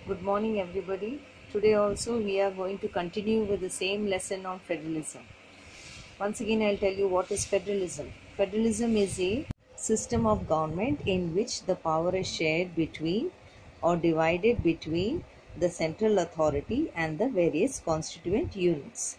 Good morning, everybody. Today also we are going to continue with the same lesson on federalism. Once again, I'll tell you what is federalism. Federalism is a system of government in which the power is shared between or divided between the central authority and the various constituent units.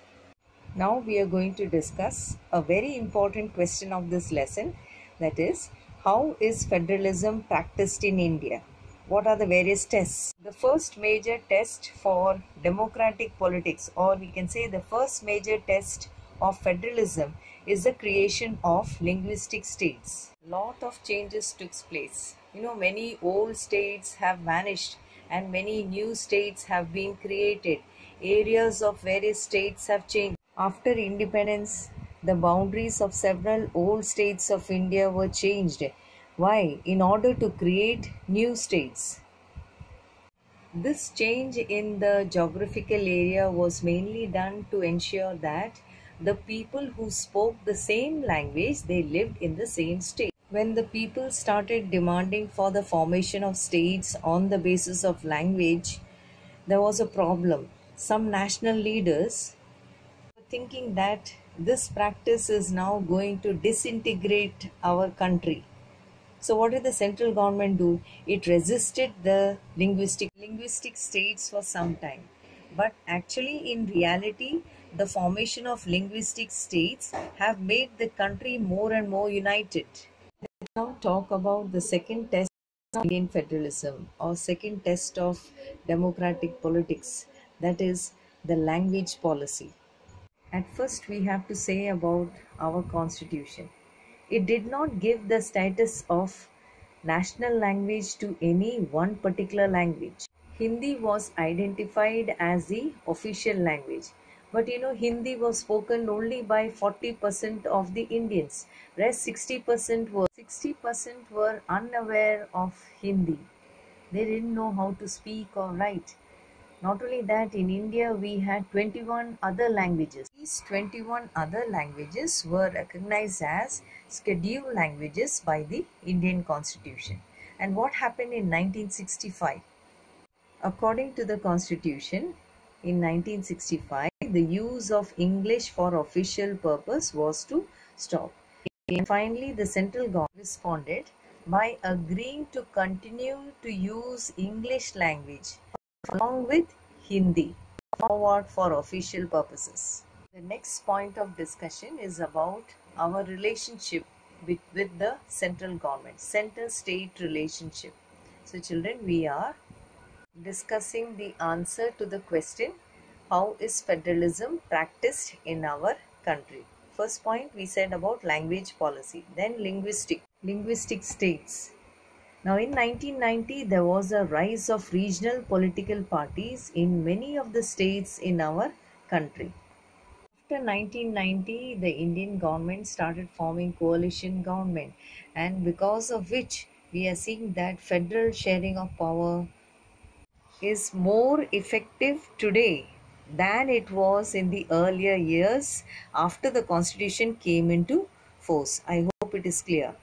Now we are going to discuss a very important question of this lesson, that is, how is federalism practiced in India? What are the various tests? The first major test for democratic politics, or we can say the first major test of federalism, is the creation of linguistic states. Lot of changes took place. Many old states have vanished and many new states have been created. Areas of various states have changed. After independence, the boundaries of several old states of India were changed. Why? In order to create new states. This change in the geographical area was mainly done to ensure that the people who spoke the same language, they lived in the same state. When the people started demanding for the formation of states on the basis of language, there was a problem. Some national leaders thinking that this practice is now going to disintegrate our country. So what did the central government do? It resisted the linguistic states for some time. But actually in reality, the formation of linguistic states have made the country more and more united. Let's now talk about the second test of Indian federalism, or second test of democratic politics, that is the language policy. At first, we have to say about our constitution. It did not give the status of national language to any one particular language. Hindi was identified as the official language. But Hindi was spoken only by 40% of the Indians. Rest 60% were unaware of Hindi. They didn't know how to speak or write. Not only that, in India we had 21 other languages. These 21 other languages were recognized as scheduled languages by the Indian Constitution. And what happened in 1965? According to the Constitution, in 1965, the use of English for official purpose was to stop. And finally, the central government responded by agreeing to continue to use English language along with Hindi forward for official purposes. The next point of discussion is about our relationship with the central government, center-state relationship. So children, we are discussing the answer to the question, how is federalism practiced in our country? First point we said about language policy, then linguistic states. Now in 1990, there was a rise of regional political parties in many of the states in our country. After 1990, the Indian government started forming coalition government, and because of which we are seeing that federal sharing of power is more effective today than it was in the earlier years after the constitution came into force. I hope it is clear.